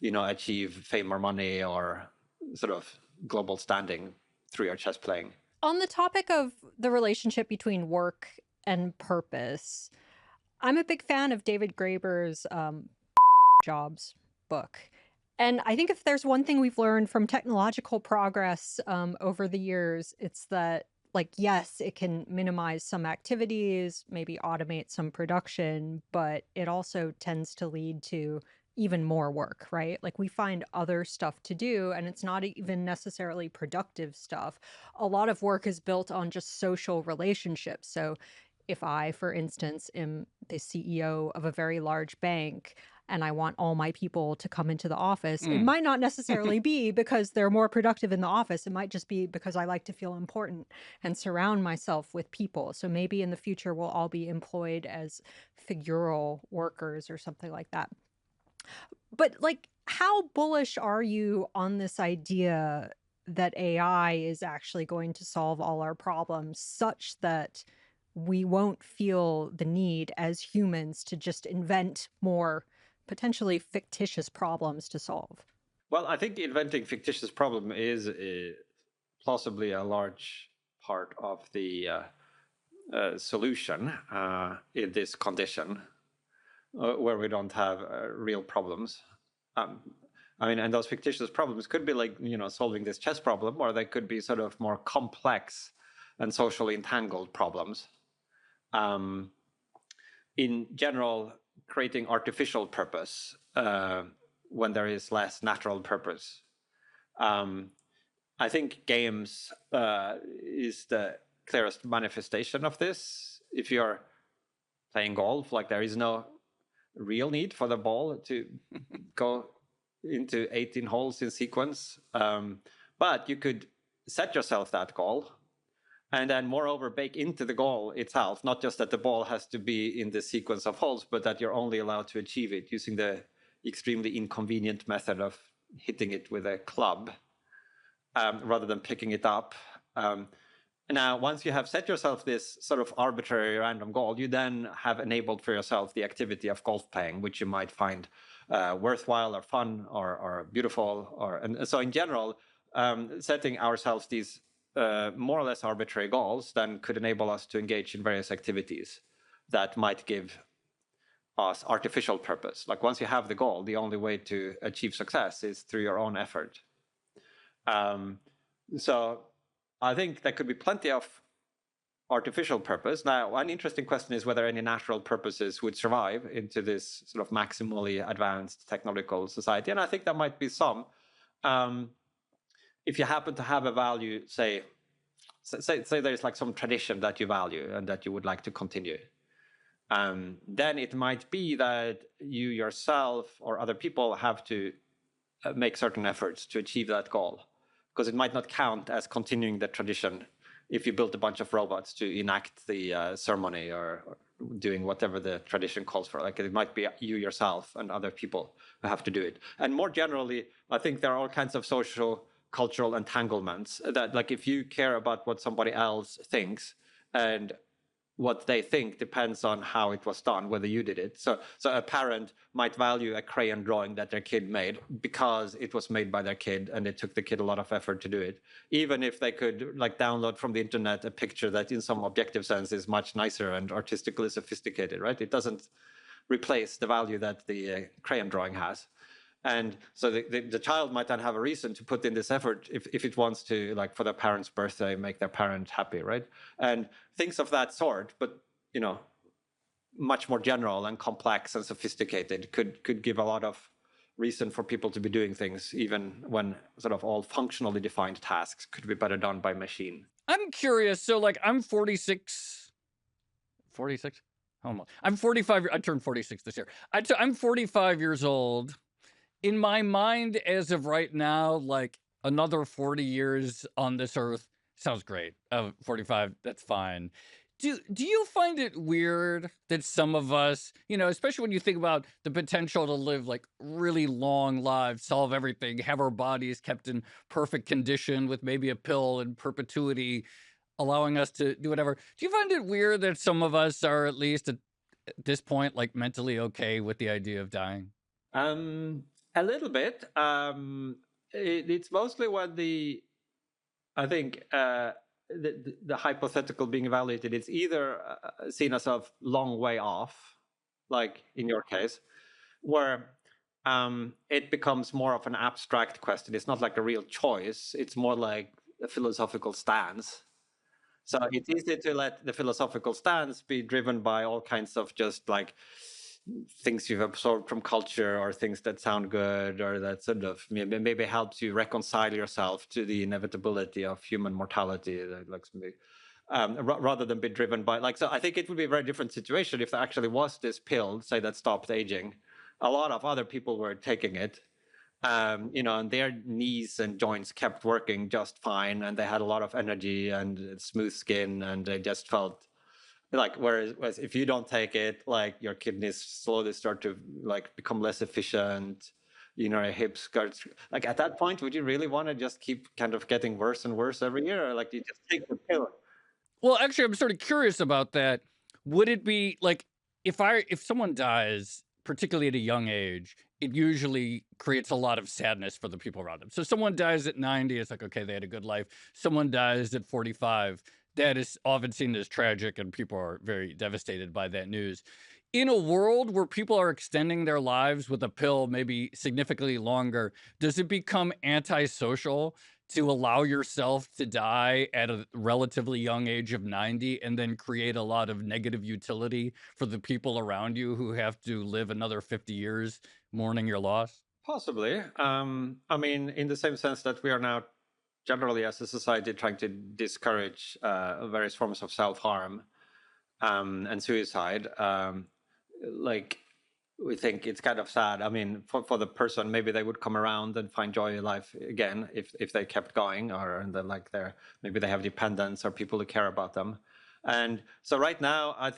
achieve fame or money or sort of global standing through your chess playing. On the topic of the relationship between work and purpose, I'm a big fan of David Graeber's Jobs book. And I think if there's one thing we've learned from technological progress over the years, it's that, like, yes, it can minimize some activities, maybe automate some production, but it also tends to lead to even more work, right? Like, we find other stuff to do, and it's not even necessarily productive stuff. A lot of work is built on just social relationships. So if I, for instance, am the CEO of a very large bank and I want all my people to come into the office, it might not necessarily be because they're more productive in the office. It might just be because I like to feel important and surround myself with people. So maybe in the future, we'll all be employed as figural workers or something like that. But, like, how bullish are you on this idea that AI is actually going to solve all our problems such that we won't feel the need as humans to just invent more potentially fictitious problems to solve? Well, I think inventing fictitious problem is plausibly a large part of the solution in this condition where we don't have real problems. And those fictitious problems could be like, solving this chess problem, or they could be sort of more complex and socially entangled problems. In general, creating artificial purpose when there is less natural purpose. I think games is the clearest manifestation of this. If you're playing golf, like, there is no real need for the ball to go into 18 holes in sequence. But you could set yourself that goal, and then moreover bake into the goal itself, not just that the ball has to be in the sequence of holes, but that you're only allowed to achieve it using the extremely inconvenient method of hitting it with a club rather than picking it up. Now, once you have set yourself this sort of arbitrary random goal, you then have enabled for yourself the activity of golf playing, which you might find worthwhile or fun or beautiful. And so in general, setting ourselves these more or less arbitrary goals then could enable us to engage in various activities that might give us artificial purpose. Like, once you have the goal, the only way to achieve success is through your own effort. So I think there could be plenty of artificial purpose. Now, one interesting question is whether any natural purposes would survive into this sort of maximally advanced technological society. And I think there might be some. If you happen to have a value, say there's like some tradition that you value and that you would like to continue, then it might be that you yourself or other people have to make certain efforts to achieve that goal, because it might not count as continuing the tradition if you built a bunch of robots to enact the ceremony or doing whatever the tradition calls for. Like, it might be you yourself and other people who have to do it. And more generally, I think there are all kinds of social, cultural entanglements that, like, if you care about what somebody else thinks, and what they think depends on how it was done, whether you did it. So a parent might value a crayon drawing that their kid made because it was made by their kid and it took the kid a lot of effort to do it, even if they could, like, download from the internet a picture that in some objective sense is much nicer and artistically sophisticated, right? It doesn't replace the value that the crayon drawing has. And so the child might then have a reason to put in this effort if it wants to, like, for their parent's birthday, make their parent happy, right? And things of that sort, but, much more general and complex and sophisticated could give a lot of reason for people to be doing things, even when sort of all functionally defined tasks could be better done by machine. I'm curious. So, like, I'm 46. 46? I'm 45. I turned 46 this year. I'm 45 years old. In my mind, as of right now, like, another 40 years on this earth Sounds great. 45, that's fine. Do you find it weird that some of us, especially when you think about the potential to live like really long lives, solve everything, have our bodies kept in perfect condition with maybe a pill in perpetuity, allowing us to do whatever. Do you find it weird that some of us are at least at this point like mentally okay with the idea of dying? Um, a little bit. It's mostly when I think the hypothetical being evaluated, it's either seen as a long way off, like in your case, where it becomes more of an abstract question. It's not like a real choice. It's more like a philosophical stance. So it's easy to let the philosophical stance be driven by all kinds of just like things you've absorbed from culture or things that sound good or that sort of maybe helps you reconcile yourself to the inevitability of human mortality, like rather than be driven by like. So I think it would be a very different situation if there actually was this pill, say, that stopped aging. A lot of other people were taking it, and their knees and joints kept working just fine, and they had a lot of energy and smooth skin, and they just felt like, whereas if you don't take it, like your kidneys slowly start to like become less efficient, your hips start, like at that point, would you really want to just keep kind of getting worse and worse every year, or like you just take the pill? Well, actually, I'm sort of curious about that. Would it be like if someone dies, particularly at a young age, it usually creates a lot of sadness for the people around them. So someone dies at 90, it's like, okay, they had a good life. Someone dies at 45, that is often seen as tragic, and people are very devastated by that news. In a world where people are extending their lives with a pill, maybe significantly longer, does it become antisocial to allow yourself to die at a relatively young age of 90 and then create a lot of negative utility for the people around you who have to live another 50 years mourning your loss? Possibly. I mean, in the same sense that we are now generally as a society trying to discourage various forms of self-harm and suicide. Like, we think it's kind of sad. I mean, for the person, maybe they would come around and find joy in life again if they kept going, or and then like maybe they have dependents or people who care about them. And so right now, I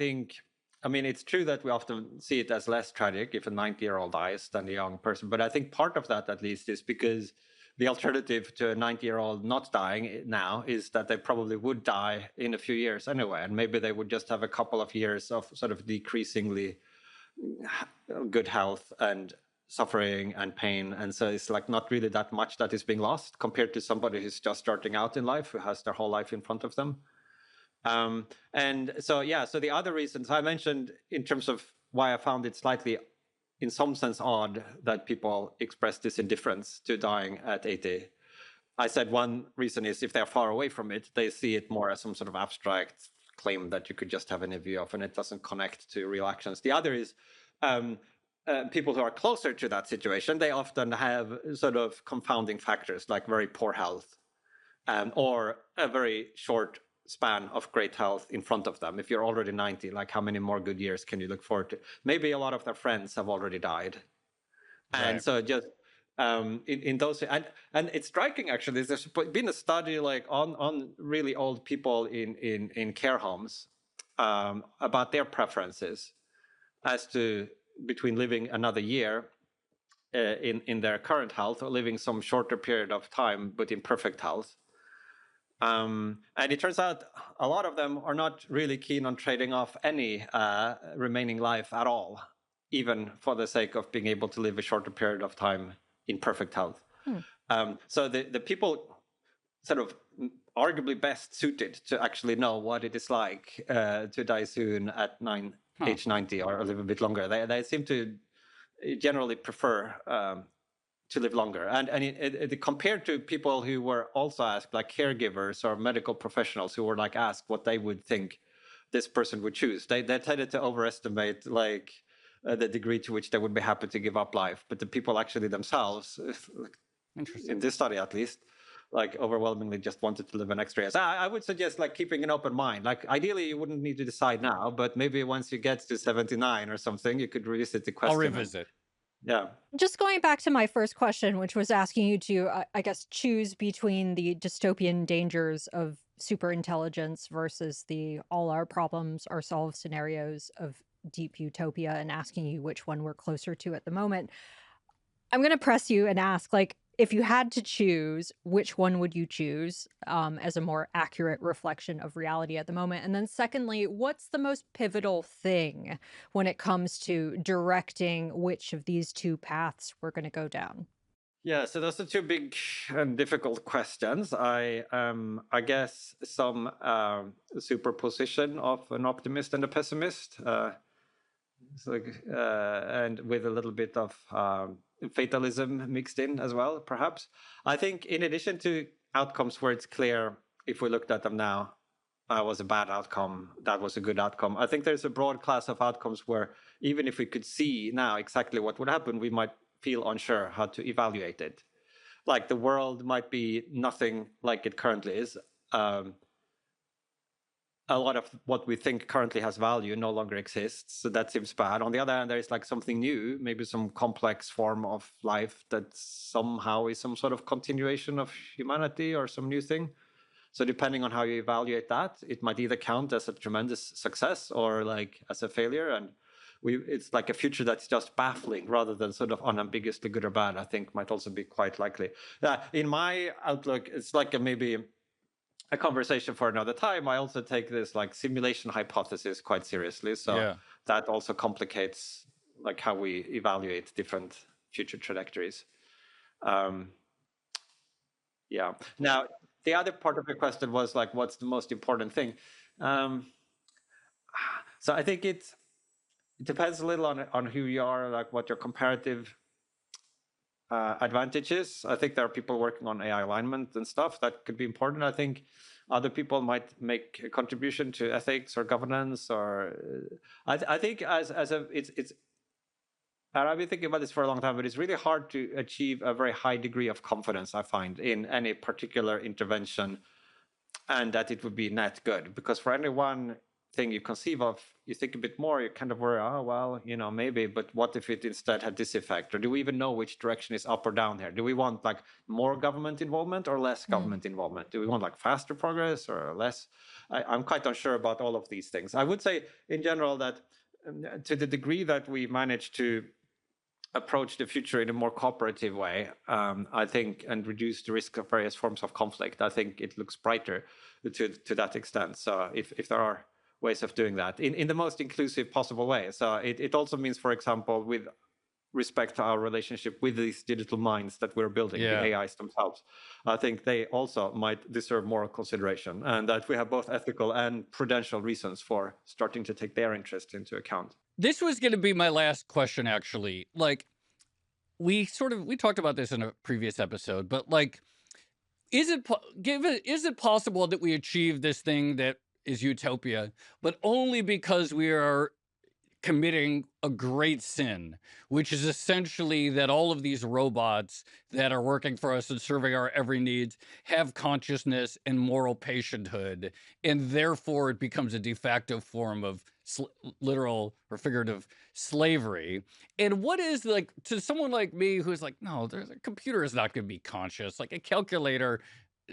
mean, it's true that we often see it as less tragic if a 90-year-old dies than a young person. But I think part of that, at least, is because the alternative to a 90-year-old not dying now is that they probably would die in a few years anyway. And maybe they would just have a couple of years of sort of decreasingly good health and suffering and pain. And so it's like not really that much that is being lost compared to somebody who's just starting out in life, who has their whole life in front of them. And so, yeah, so the other reasons I mentioned in terms of why I found it slightly, in some sense, odd that people express this indifference to dying at 80. I said one reason is if they're far away from it, they see it more as some sort of abstract claim that you could just have any view of, and it doesn't connect to real actions. The other is people who are closer to that situation, they often have sort of confounding factors like very poor health or a very short span of great health in front of them. If you're already 90, like how many more good years can you look forward to? Maybe a lot of their friends have already died. And Right. so just in those, and it's striking actually, there's been a study like on really old people in care homes about their preferences as to between living another year in their current health or living some shorter period of time but in perfect health. And it turns out a lot of them are not really keen on trading off any remaining life at all, even for the sake of being able to live a shorter period of time in perfect health. So the people sort of arguably best suited to actually know what it is like to die soon at age 90 or live a bit longer, they seem to generally prefer to live longer. And it compared to people who were also asked, like caregivers or medical professionals who were like asked what they would think this person would choose. They tended to overestimate like the degree to which they would be happy to give up life. But the people actually themselves, Interesting. in this study at least, like overwhelmingly just wanted to live an extra years. I would suggest like keeping an open mind. Like ideally you wouldn't need to decide now, but maybe once you get to 79 or something, you could revisit the question. I'll revisit. Yeah. Just going back to my first question, which was asking you to, I guess, choose between the dystopian dangers of superintelligence versus the all our problems are solved scenarios of Deep Utopia, and asking you which one we're closer to at the moment, I'm going to press you and ask, like, if you had to choose, which one would you choose as a more accurate reflection of reality at the moment? And then secondly, what's the most pivotal thing when it comes to directing which of these two paths we're going to go down? Yeah, so those are two big and difficult questions. I guess some superposition of an optimist and a pessimist. It's like, and with a little bit of fatalism mixed in as well, perhaps. I think in addition to outcomes where it's clear, if we looked at them now, that was a bad outcome, that was a good outcome. I think there's a broad class of outcomes where even if we could see now exactly what would happen, we might feel unsure how to evaluate it. Like the world might be nothing like it currently is. A lot of what we think currently has value no longer exists, so that seems bad. On the other hand, there is like something new, maybe some complex form of life that somehow is some sort of continuation of humanity or some new thing. So depending on how you evaluate that, it might either count as a tremendous success or like as a failure. And it's like a future that's just baffling rather than sort of unambiguously good or bad, I think might also be quite likely. In my outlook, it's like maybe a conversation for another time. I also take this like simulation hypothesis quite seriously. So that also complicates like how we evaluate different future trajectories. Yeah. Now, the other part of your question was like, what's the most important thing? So I think it depends a little on who you are, like what your comparative advantages. I think there are people working on AI alignment and stuff that could be important. I think other people might make a contribution to ethics or governance, or I think as a it's. And I've been thinking about this for a long time, but it's really hard to achieve a very high degree of confidence, I find, in any particular intervention, and that it would be net good. Because for any one thing you conceive of, you think a bit more, you kind of worry, oh, well, you know, maybe, but what if it instead had this effect? Or do we even know which direction is up or down here? Do we want like more government involvement or less government involvement? Do we want like faster progress or less? I'm quite unsure about all of these things. I would say in general that to the degree that we manage to approach the future in a more cooperative way, I think, and reduce the risk of various forms of conflict, I think it looks brighter to that extent. So if there are ways of doing that in the most inclusive possible way. So it also means, for example, with respect to our relationship with these digital minds that we're building, the AIs themselves, I think they also might deserve more consideration, and that we have both ethical and prudential reasons for starting to take their interest into account. This was going to be my last question, actually. Like, we talked about this in a previous episode, but like, is it possible that we achieve this thing that is utopia, but only because we are committing a great sin, which is essentially that all of these robots that are working for us and serving our every needs have consciousness and moral patienthood, and therefore it becomes a de facto form of literal or figurative slavery. And what is, like, to someone like me who's like, no, a computer is not going to be conscious, like a calculator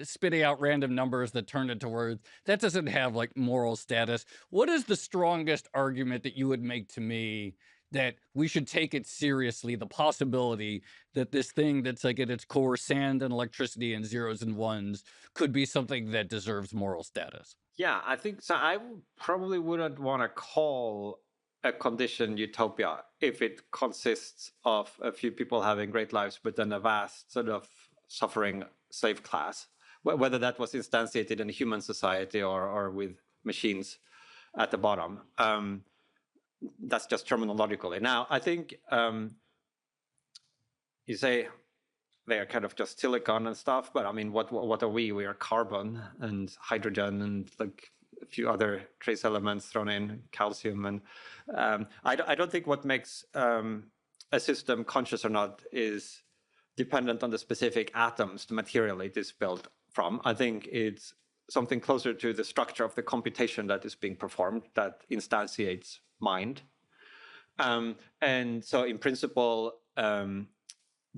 spitting out random numbers that turn into words, that doesn't have like moral status. What is the strongest argument that you would make to me that we should take it seriously, the possibility that this thing that's like at its core sand and electricity and zeros and ones could be something that deserves moral status? Yeah, I think so. I probably wouldn't want to call a condition utopia if it consists of a few people having great lives, but then a vast sort of suffering slave class, whether that was instantiated in a human society or with machines at the bottom. That's just terminologically. Now, I think you say they are kind of just silicon and stuff, but I mean, what are we? We are carbon and hydrogen and like a few other trace elements thrown in, calcium, and I don't think what makes a system conscious or not is dependent on the specific atoms, the material it is built from. I think it's something closer to the structure of the computation that is being performed that instantiates mind. And so in principle,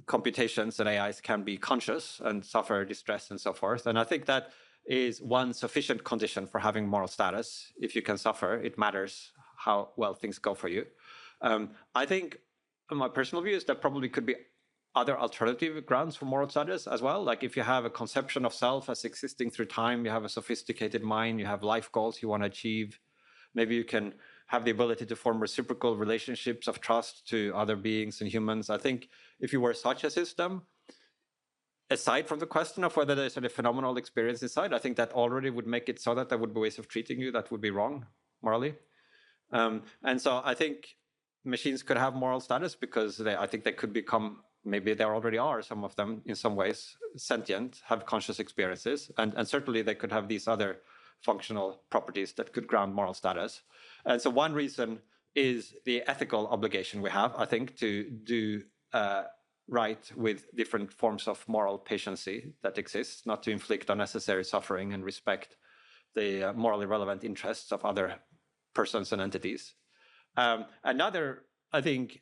computations and AIs can be conscious and suffer distress and so forth. And I think that is one sufficient condition for having moral status. If you can suffer, it matters how well things go for you. I think my personal view is that probably could be other alternative grounds for moral status as well. Like if you have a conception of self as existing through time, you have a sophisticated mind, you have life goals you want to achieve. Maybe you can have the ability to form reciprocal relationships of trust to other beings and humans. I think if you were such a system, aside from the question of whether there's any phenomenal experience inside, I think that already would make it so that there would be ways of treating you that would be wrong morally. And so I think machines could have moral status because I think they could become, maybe there already are some of them in some ways, sentient, have conscious experiences. And certainly they could have these other functional properties that could ground moral status. And so one reason is the ethical obligation we have, I think, to do right with different forms of moral patiency that exists, not to inflict unnecessary suffering and respect the morally relevant interests of other persons and entities. Another, I think,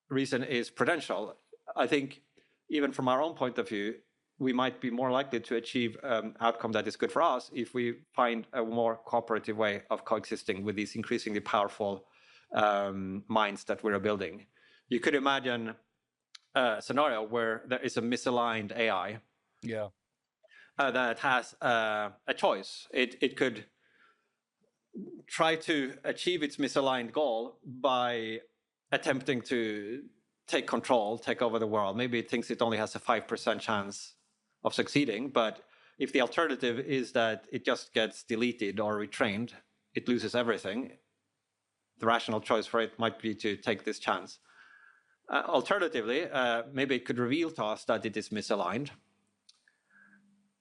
reason is prudential. I think even from our own point of view, we might be more likely to achieve an outcome that is good for us if we find a more cooperative way of coexisting with these increasingly powerful minds that we're building. You could imagine a scenario where there is a misaligned AI that has a choice. It could try to achieve its misaligned goal by attempting to take control, take over the world. Maybe it thinks it only has a 5% chance of succeeding, but if the alternative is that it just gets deleted or retrained, it loses everything, the rational choice for it might be to take this chance. Alternatively, maybe it could reveal to us that it is misaligned,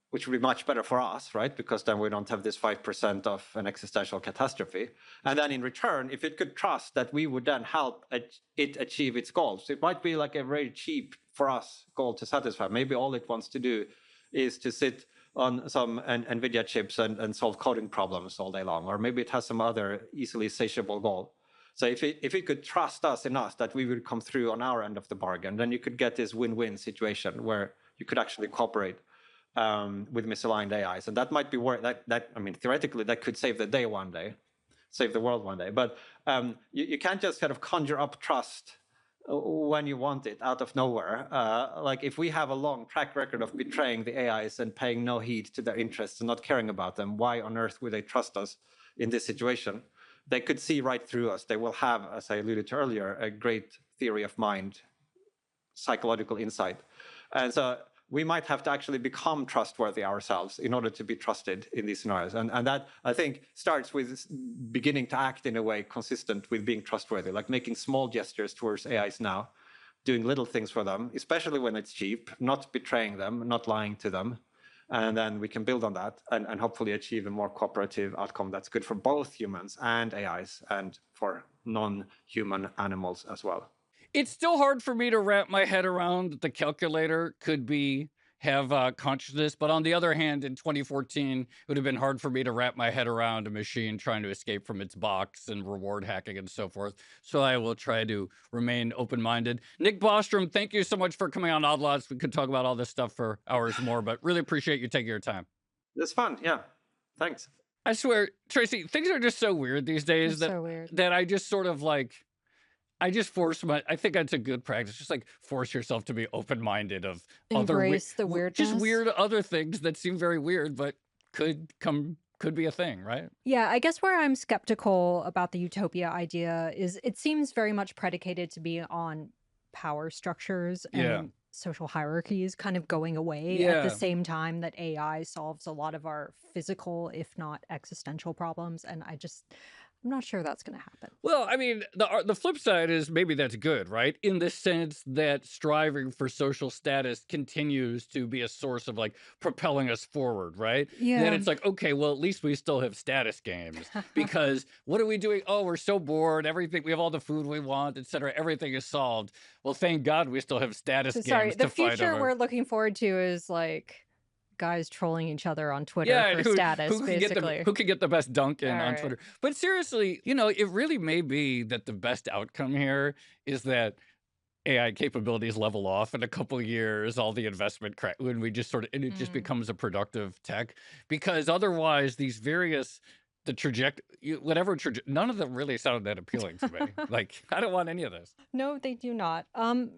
which would be much better for us, right? Because then we don't have this 5% of an existential catastrophe. And then in return, if it could trust that we would then help it achieve its goals, it might be like a very cheap for us goal to satisfy. Maybe all it wants to do is to sit on some NVIDIA chips and solve coding problems all day long. Or maybe it has some other easily satiable goal. So if it could trust us enough that we would come through on our end of the bargain, then you could get this win-win situation where you could actually cooperate with misaligned AIs. And that might be where I mean, theoretically, that could save the day one day, save the world one day. But you can't just kind of conjure up trust when you want it out of nowhere. Like if we have a long track record of betraying the AIs and paying no heed to their interests and not caring about them, why on earth would they trust us in this situation? They could see right through us. They will have, as I alluded to earlier, a great theory of mind, psychological insight. And so we might have to actually become trustworthy ourselves in order to be trusted in these scenarios. And that, I think, starts with beginning to act in a way consistent with being trustworthy, like making small gestures towards AIs now, doing little things for them, especially when it's cheap, not betraying them, not lying to them. And then we can build on that and hopefully achieve a more cooperative outcome that's good for both humans and AIs and for non-human animals as well. It's still hard for me to wrap my head around that the calculator could have consciousness. But on the other hand, in 2014, it would have been hard for me to wrap my head around a machine trying to escape from its box and reward hacking and so forth. So I will try to remain open-minded. Nick Bostrom, thank you so much for coming on Odd Lots. We could talk about all this stuff for hours more, but really appreciate you taking your time. It's fun. Yeah. Thanks. I swear, Tracy, things are just so weird these days that I just sort of like, I think that's a good practice. Just like force yourself to be open-minded of embrace the weirdness. Just weird other things that seem very weird, but could be a thing, right? Yeah, I guess where I'm skeptical about the utopia idea is it seems very much predicated to be on power structures and social hierarchies kind of going away at the same time that AI solves a lot of our physical, if not existential problems. And I'm not sure that's going to happen. Well, I mean, the flip side is maybe that's good, right? In the sense that striving for social status continues to be a source of like propelling us forward, right? Yeah. Then it's like, okay, well, at least we still have status games because what are we doing? Oh, we're so bored. Everything, we have all the food we want, etc. Everything is solved. Well, thank God we still have status games to fight over. The future we're looking forward to is like guys trolling each other on Twitter for status, basically. Who can get the best dunk in on Twitter? But seriously, it really may be that the best outcome here is that AI capabilities level off in a couple of years, all the investment when we just sort of, and it just becomes a productive tech, because otherwise these various, the trajectory, whatever, none of them really sounded that appealing to me. Like, I don't want any of this. No, they do not.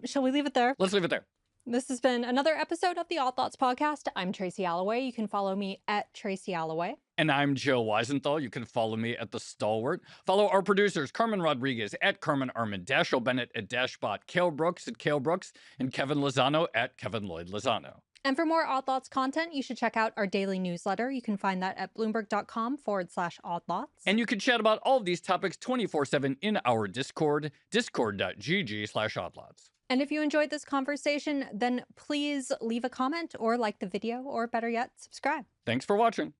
Shall we leave it there? Let's leave it there. This has been another episode of the Odd Thoughts podcast. I'm Tracy Alloway. You can follow me at Tracy Alloway. And I'm Joe Weisenthal. You can follow me at The Stalwart. Follow our producers, Carmen Rodriguez at Carmen Armand, Dashiell Bennett at Dashbot, Cale Brooks at Cale Brooks, and Kevin Lozano at Kevin Lloyd Lozano. And for more Odd Thoughts content, you should check out our daily newsletter. You can find that at bloomberg.com/Odd Thoughts. And you can chat about all of these topics 24/7 in our Discord, discord.gg/oddlots. And if you enjoyed this conversation, then please leave a comment or like the video, or better yet, subscribe. Thanks for watching.